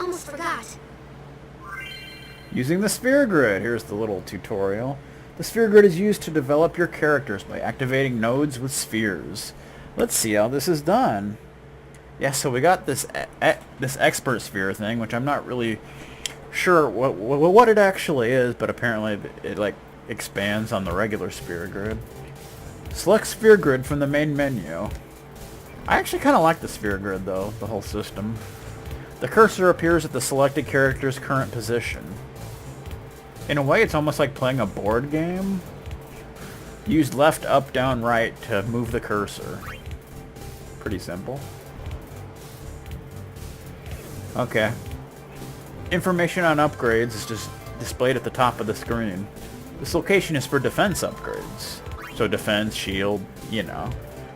almost forgot. Using the sphere grid. Here's the little tutorial. The sphere grid is used to develop your characters by activating nodes with spheres. Let's see how this is done. Yeah, so we got this this expert sphere thing, which I'm not really sure what it actually is, but apparently it like expands on the regular sphere grid. Select sphere grid from the main menu. I actually kind of like the sphere grid though, the whole system. The cursor appears at the selected character's current position. In a way, it's almost like playing a board game. Use left, up, down, right to move the cursor. Pretty simple. Okay. Information on upgrades is just displayed at the top of the screen. This location is for defense upgrades. So defense, shield, you know.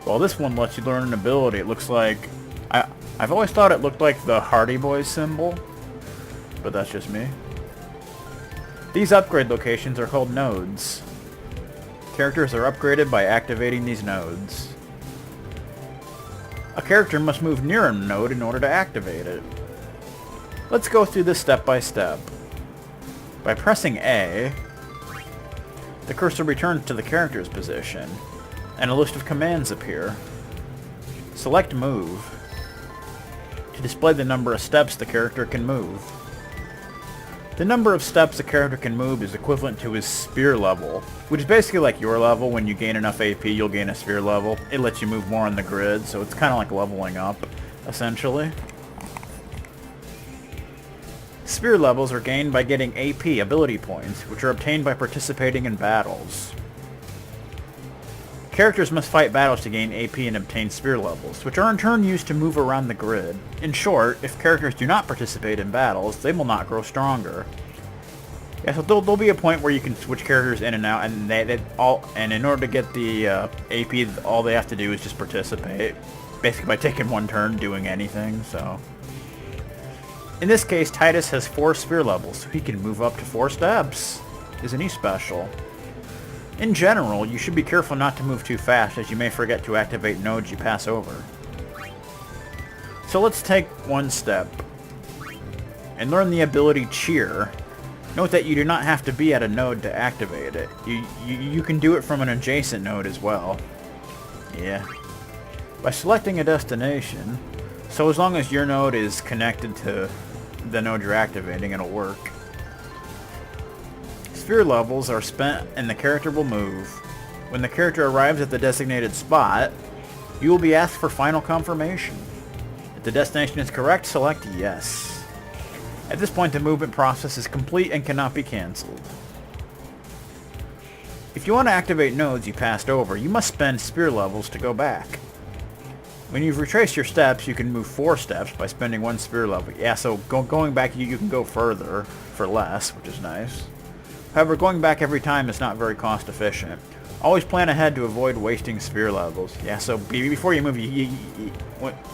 Well, this one lets you learn an ability. It looks like... I've always thought it looked like the Hardy Boys symbol. But that's just me. These upgrade locations are called nodes. Characters are upgraded by activating these nodes. A character must move near a node in order to activate it. Let's go through this step by step. By pressing A, the cursor returns to the character's position, and a list of commands appear. Select Move to display the number of steps the character can move. The number of steps a character can move is equivalent to his sphere level, which is basically like your level. When you gain enough AP, you'll gain a sphere level. It lets you move more on the grid, so it's kind of like leveling up, essentially. Sphere levels are gained by getting AP ability points, which are obtained by participating in battles. Characters must fight battles to gain AP and obtain sphere levels, which are in turn used to move around the grid. In short, if characters do not participate in battles, they will not grow stronger. Yeah, so there'll be a point where you can switch characters in and out, and and in order to get the AP, all they have to do is just participate, basically by taking one turn doing anything. So, in this case, Titus has 4 sphere levels, so he can move up to 4 steps. Isn't he special? In general, you should be careful not to move too fast, as you may forget to activate nodes you pass over. So let's take one step and learn the ability Cheer. Note that you do not have to be at a node to activate it. You can do it from an adjacent node as well. Yeah. By selecting a destination, so as long as your node is connected to the node you're activating, it'll work. Sphere levels are spent and the character will move. When the character arrives at the designated spot, you will be asked for final confirmation. If the destination is correct, select Yes. At this point, the movement process is complete and cannot be cancelled. If you want to activate nodes you passed over, you must spend sphere levels to go back. When you've retraced your steps, you can move 4 steps by spending 1 sphere level. Yeah, so going back, you can go further for less, which is nice. However, going back every time is not very cost efficient. Always plan ahead to avoid wasting sphere levels. Yeah, so before you move,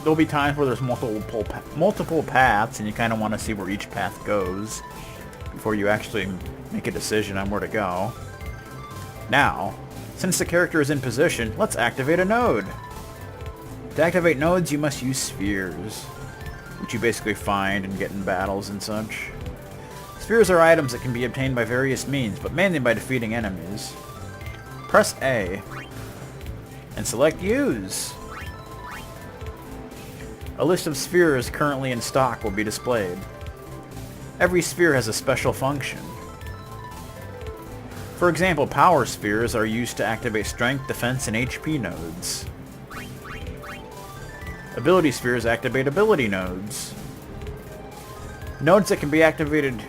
there'll be times where there's multiple paths, and you kind of want to see where each path goes before you actually make a decision on where to go. Now, since the character is in position, let's activate a node. To activate nodes, you must use spheres, which you basically find and get in battles and such. Spheres are items that can be obtained by various means, but mainly by defeating enemies. Press A and select Use. A list of spheres currently in stock will be displayed. Every sphere has a special function. For example, power spheres are used to activate strength, defense, and HP nodes. Ability spheres activate ability nodes. Nodes that can be activated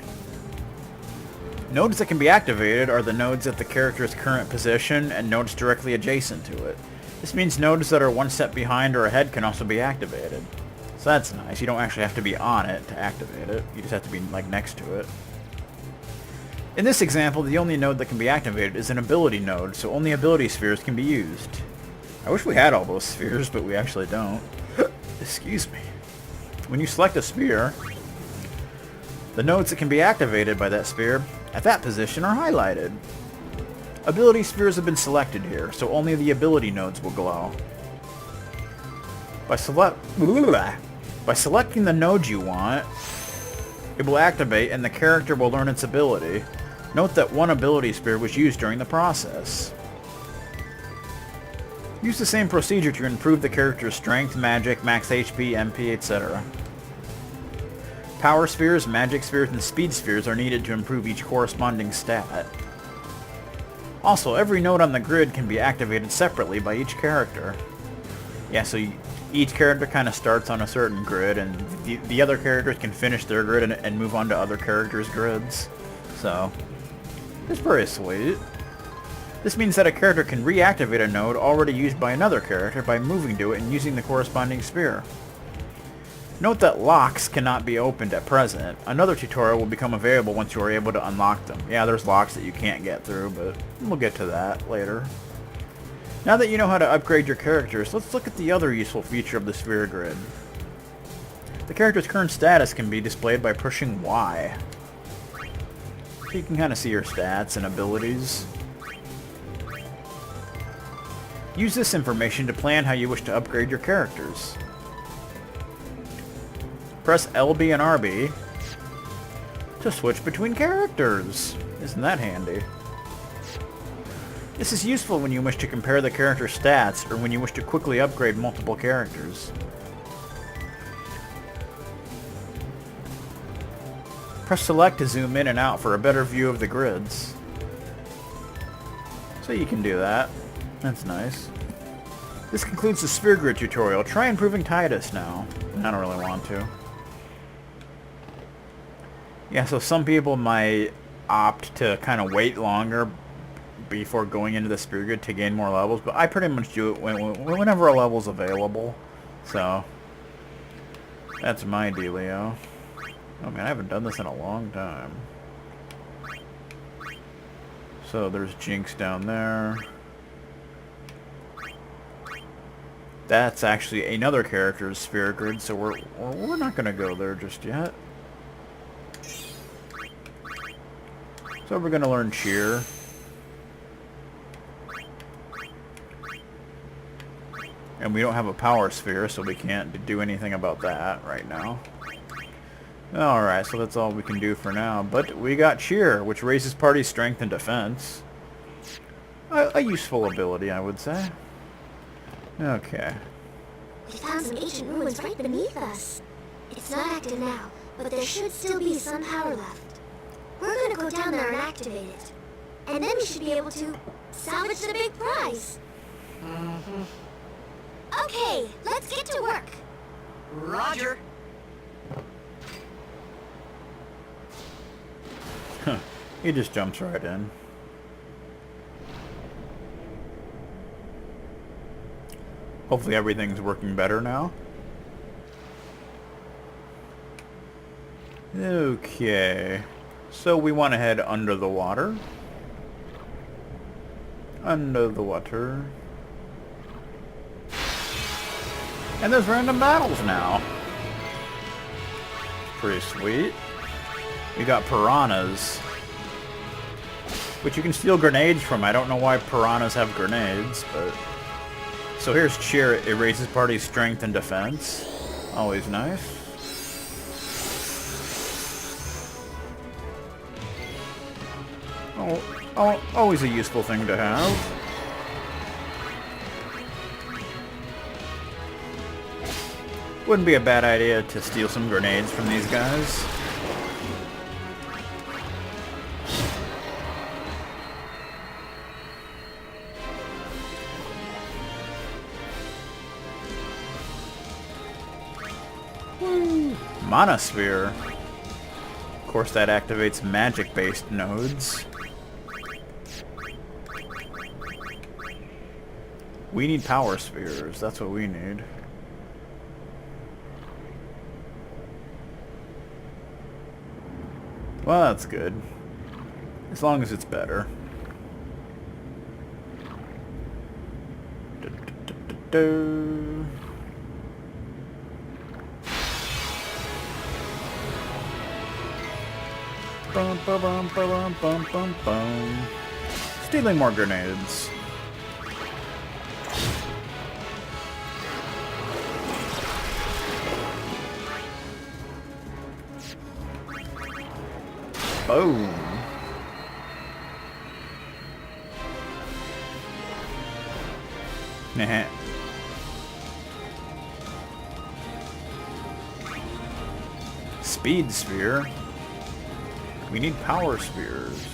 are the nodes at the character's current position and nodes directly adjacent to it. This means nodes that are 1 step behind or ahead can also be activated. So that's nice. You don't actually have to be on it to activate it. You just have to be like next to it. In this example, the only node that can be activated is an ability node, so only ability spheres can be used. I wish we had all those spheres, but we actually don't. Excuse me. When you select a sphere, the nodes that can be activated by that sphere at that position are highlighted. Ability spheres have been selected here, so only the ability nodes will glow. By selecting the node you want, It will activate and the character will learn its ability. Note that one ability sphere was used during the process. Use the same procedure to improve the character's strength, magic, max HP, MP, etc. Power spheres, magic spheres, and speed spheres are needed to improve each corresponding stat. Also, every node on the grid can be activated separately by each character. Yeah, so each character kind of starts on a certain grid, and the other characters can finish their grid and move on to other characters' grids. So, it's pretty sweet. This means that a character can reactivate a node already used by another character by moving to it and using the corresponding sphere. Note that locks cannot be opened at present. Another tutorial will become available once you are able to unlock them. Yeah, there's locks that you can't get through, but we'll get to that later. Now that you know how to upgrade your characters, let's look at the other useful feature of the sphere grid. The character's current status can be displayed by pushing Y. So you can kind of see your stats and abilities. Use this information to plan how you wish to upgrade your characters. Press LB and RB to switch between characters. Isn't that handy? This is useful when you wish to compare the character's stats or when you wish to quickly upgrade multiple characters. Press select to zoom in and out for a better view of the grids. So you can do that. That's nice. This concludes the sphere grid tutorial. Try improving Titus now. I don't really want to. Yeah, so some people might opt to kind of wait longer before going into the sphere grid to gain more levels, but I pretty much do it whenever a level's available. So, that's my dealio. Oh man, I haven't done this in a long time. So there's Jinx down there. That's actually another character's sphere grid, so we're not gonna go there just yet. So we're gonna learn Cheer. And we don't have a power sphere, so we can't do anything about that right now. Alright, so that's all we can do for now. But we got Cheer, which raises party strength and defense. A useful ability, I would say. Okay. We found some ancient ruins right beneath us. It's not active now, but there should still be some power left. We're gonna go down there and activate it. And then we should be able to salvage the big prize. Okay, let's get to work. Roger. He just jumps right in. Hopefully everything's working better now. Okay. So we want to head under the water. Under the water. And there's random battles now. Pretty sweet. We got piranhas, which you can steal grenades from. I don't know why piranhas have grenades, but... So here's Cheer. It raises party strength and defense. Always nice. Oh, always a useful thing to have. Wouldn't be a bad idea to steal some grenades from these guys. Monosphere. Of course, that activates magic-based nodes. We need power spheres. That's what we need. Well, that's good. As long as it's better. Bum, bum, bum, bum, bum, bum, bum. Stealing more grenades. Boom. Nah. Speed sphere. We need power spheres.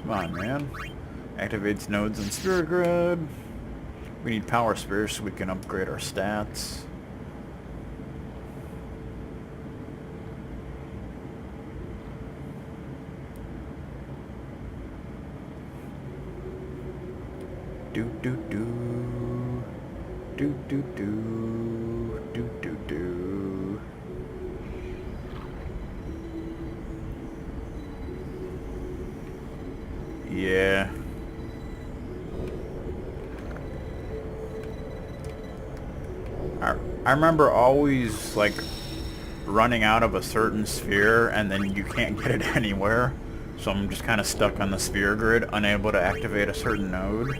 Come on, man. Activates nodes in sphere grid. We need power spheres so we can upgrade our stats. Do do do. Do do do. Do do do. Yeah. I remember always, like, running out of a certain sphere and then you can't get it anywhere. So I'm just kind of stuck on the sphere grid, unable to activate a certain node.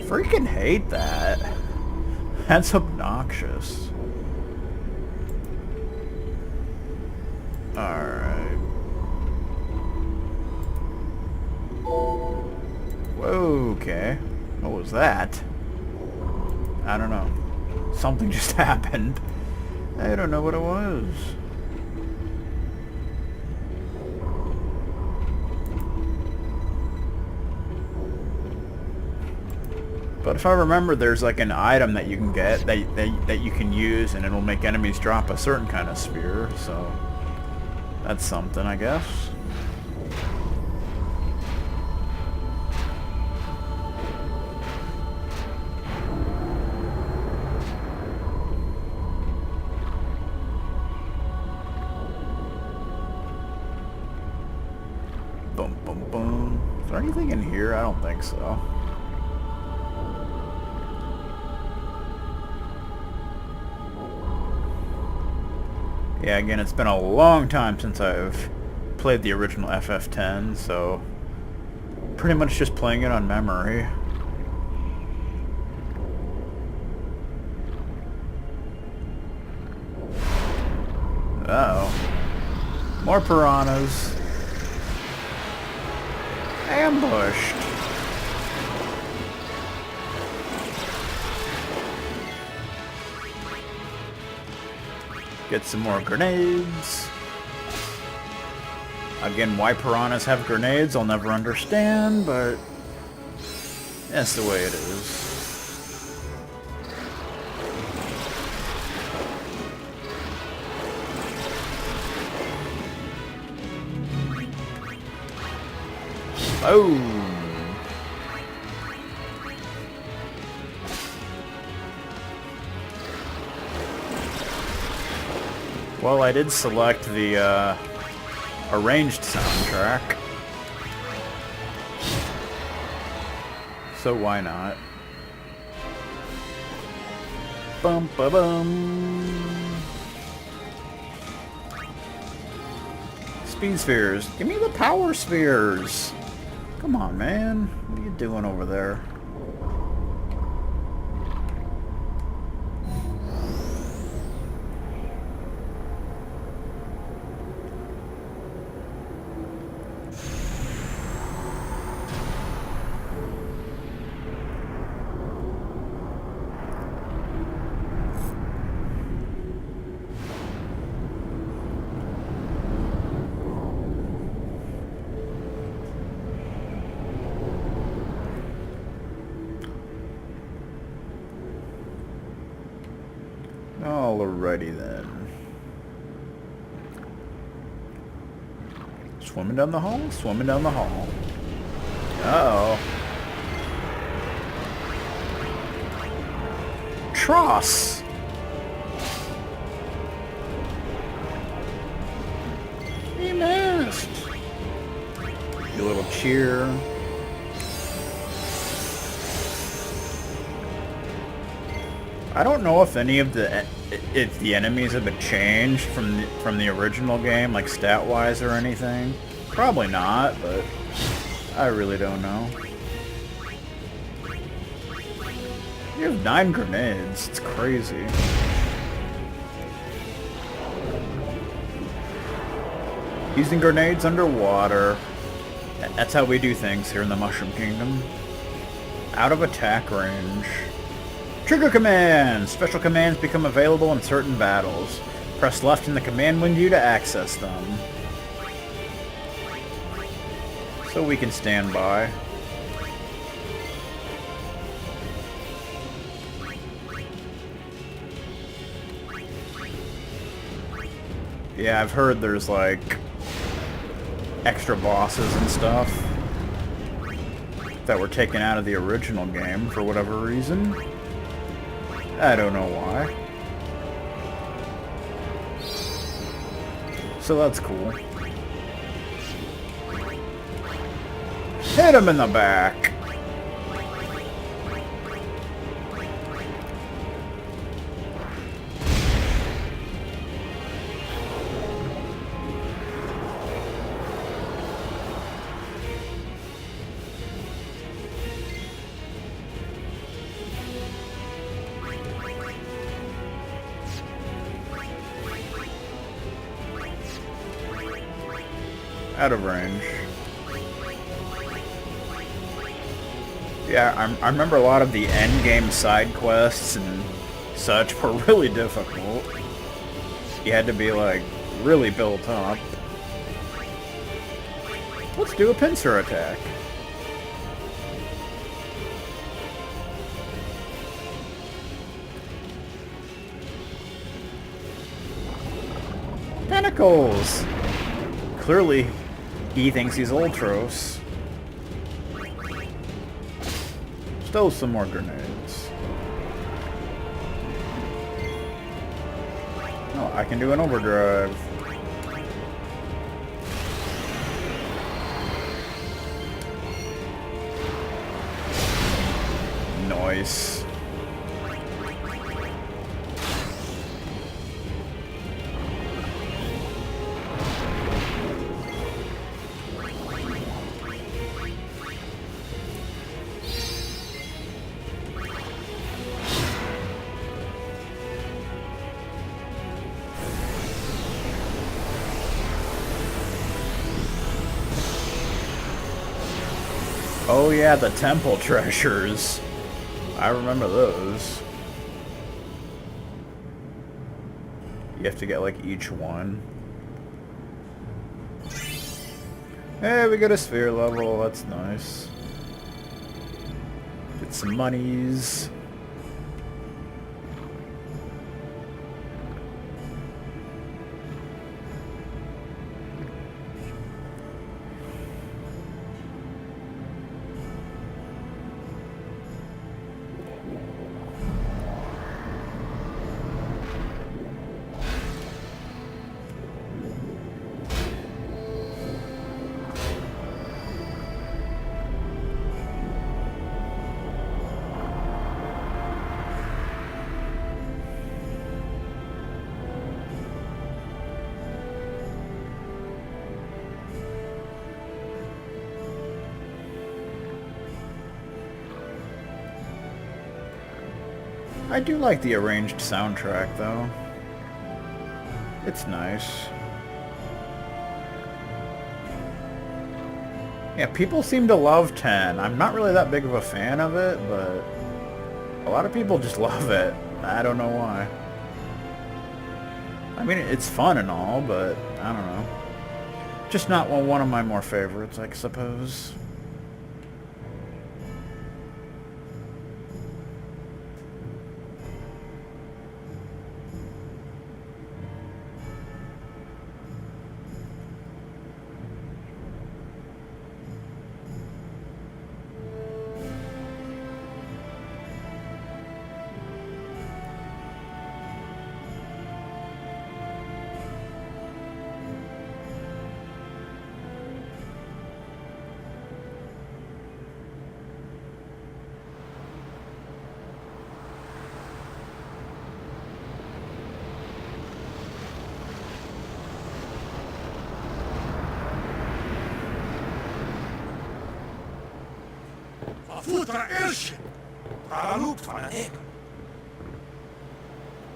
Freaking hate that. That's obnoxious. Alright. Whoa, okay. What was that? I don't know. Something just happened. I don't know what it was. But if I remember, there's like an item that you can get that you can use, and it'll make enemies drop a certain kind of sphere. So that's something, I guess. Boom, boom, boom. Is there anything in here? I don't think so. Yeah, again, it's been a long time since I've played the original FF10, so pretty much just playing it on memory. Uh-oh. More piranhas. Ambushed. Get some more grenades. Again, why piranhas have grenades, I'll never understand, but that's the way it is. Boom! Well, I did select the arranged soundtrack, so why not? Bum ba bum. Speed spheres. Give me the power spheres. Come on, man. What are you doing over there? Alrighty then. Swimming down the hall? Swimming down the hall. Uh-oh. Tross! He missed! A little cheer. I don't know if any of the enemies have been changed from the original game, like stat-wise or anything. Probably not, but I really don't know. You have 9 grenades. It's crazy. Using grenades underwater. That's how we do things here in the Mushroom Kingdom. Out of attack range. Trigger commands! Special commands become available in certain battles. Press left in the command window to access them. So we can stand by. Yeah, I've heard there's like extra bosses and stuff that were taken out of the original game for whatever reason. I don't know why. So that's cool. Hit him in the back! Out of range. Yeah, I remember a lot of the endgame side quests and such were really difficult. You had to be, like, really built up. Let's do a pincer attack. Tentacles! Clearly, he thinks he's Ultros. Still some more grenades. Oh, I can do an overdrive. Nice. Oh yeah, the temple treasures. I remember those. You have to get like each one. Hey, we got a sphere level, that's nice. Get some monies. I do like the arranged soundtrack, though. It's nice. Yeah, people seem to love 10. I'm not really that big of a fan of it, but a lot of people just love it. I don't know why. I mean, it's fun and all, but I don't know. Just not one of my more favorites, I suppose.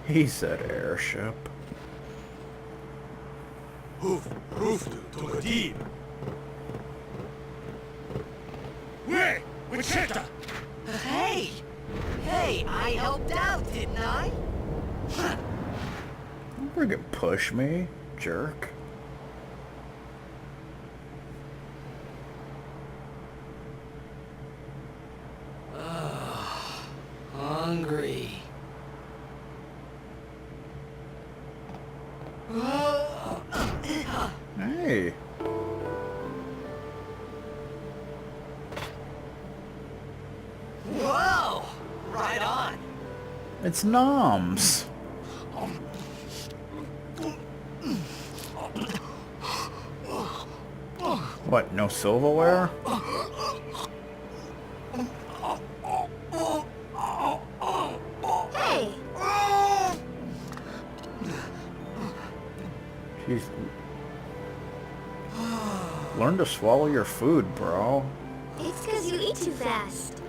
He said airship. Togadib. Wait, Wichita! Hey! Hey, I helped out, didn't I? Don't friggin' push me, jerk. Hungry. Hey. Whoa! Right on. It's Noms. What, no silverware? Hey! Jeez. Learn to swallow your food, bro. It's because you eat too fast.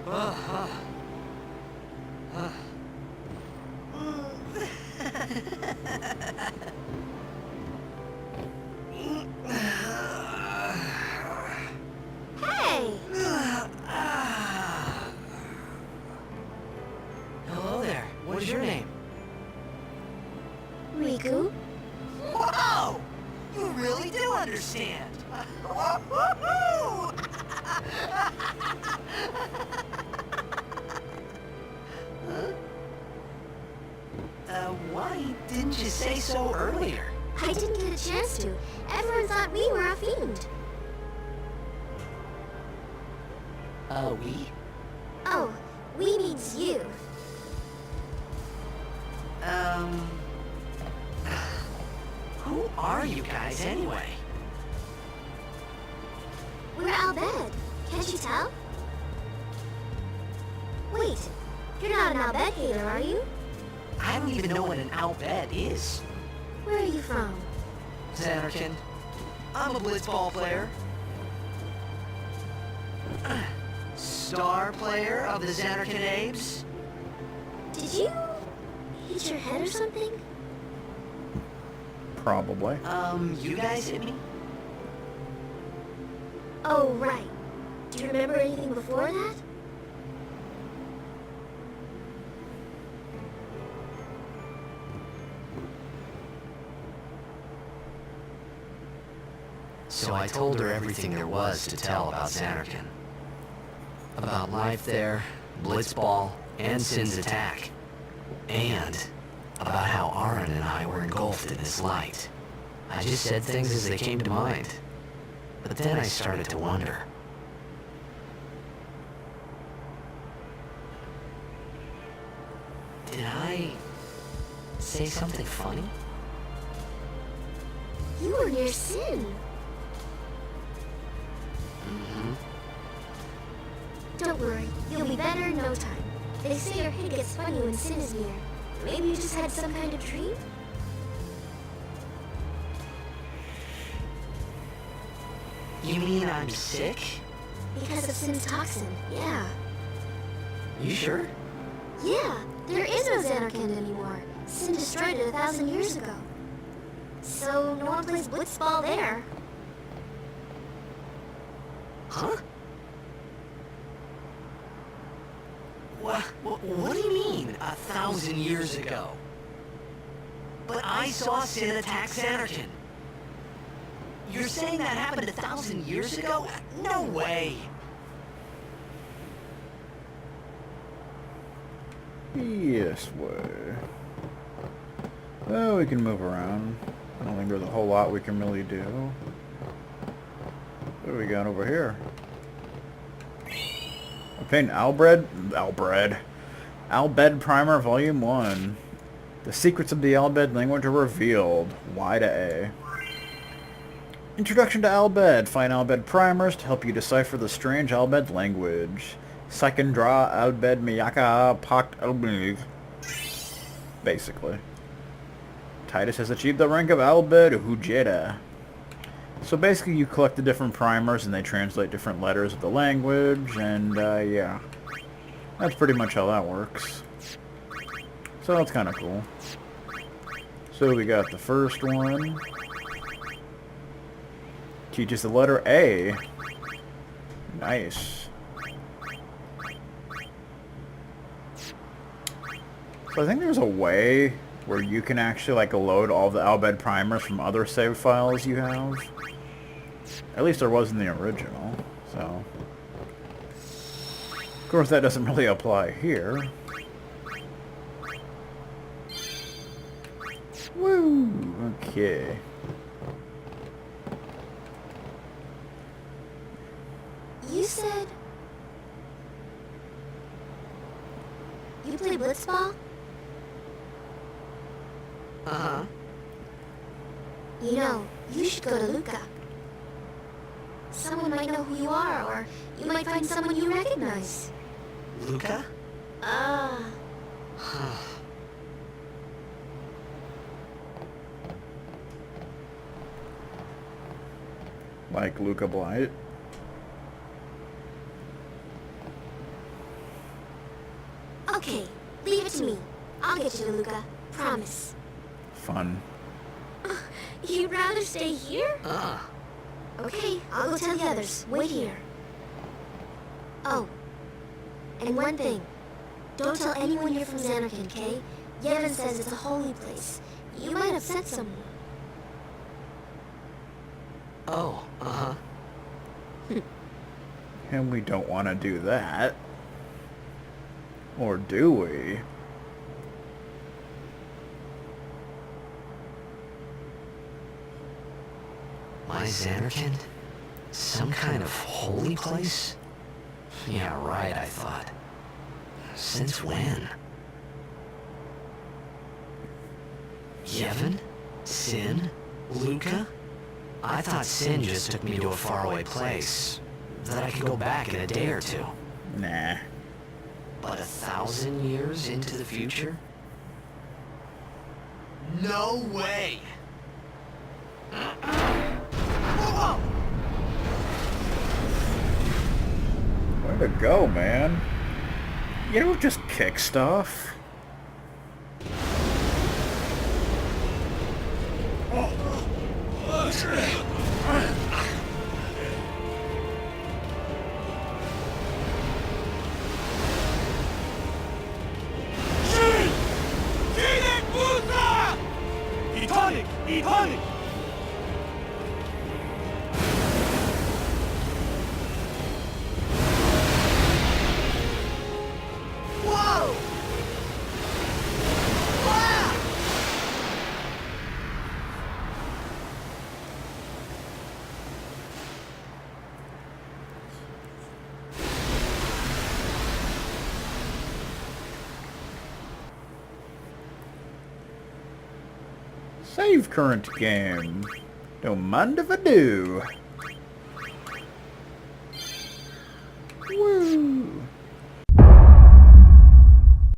Hey! Hello there. What is your name? Riku? Whoa! You really do understand. Why didn't you say so earlier? I didn't get a chance to. Everyone thought we were a fiend. We? Oh, we means you. Who are you guys anyway? We're Albed. Can't you tell? Wait, you're not an Albed hater, are you? I don't even know what an Albed is. Where are you from? Xanarkin. I'm a blitzball player. Star player of the Xanarkin Apes. Did you hit your head or something? Probably. You guys hit me? Oh, right. Do you remember anything before that? So I told her everything there was to tell about Xanarkin. About life there, Blitzball, and Sin's attack. And about how Aaron and I were engulfed in this light. I just said things as they came to mind. But then I started to wonder. Did I say something funny? You were near Sin. Don't worry, you'll be better in no time. They say your head gets funny when Sin is near. Maybe you just had some kind of dream? You mean I'm sick? Because of Sin's toxin, yeah. You sure? Yeah, there is no Xanarkand anymore. Sin destroyed it 1,000 years ago. So no one plays blitzball there. Huh? What do you mean, 1,000 years ago? But I saw Sin attack Xanarkin. You're saying that happened 1,000 years ago? No way! Yes, way. Well, we can move around. I don't think there's a whole lot we can really do. What do we got over here? Obtain Albed Primer Volume 1. The secrets of the Albed language are revealed. Y to A. Introduction to Albed. Find Albed primers to help you decipher the strange Albed language. Sikandra Albed Miyaka Pakt Albed. Basically. Titus has achieved the rank of Albed Hujeda. So basically you collect the different primers and they translate different letters of the language, and yeah. That's pretty much how that works. So that's kind of cool. So we got the first one. teaches the letter A. Nice. So I think there's a way where you can actually like load all the Albed primers from other save files you have. At least there was in the original, so. Of course that doesn't really apply here. Woo! Okay. You said... You play blitzball? Uh-huh. You know, you should go to Luca. Someone might know who you are, or you might find someone you recognize. Luca? Ah. Like Luca Blight. Okay, leave it to me. I'll get you to Luca. Promise. Fun. You'd rather stay here? Ah. Okay, I'll go tell the others. Wait here. Oh, and one thing. Don't tell anyone you're from Xanarkand, okay? Yevon says it's a holy place. You might upset someone. Oh, uh-huh. And we don't want to do that. Or do we? My Xanarkand? Some kind of holy place? Yeah, right, I thought. Since when? Yevon? Sin? Luca? I thought Sin just took me to a faraway place that I could go back in a day or two. Nah. But 1,000 years into the future? No way! Way to go, man. You don't just kick stuff. Etonic! Etonic! Whoa! Save current game. Don't mind if I do.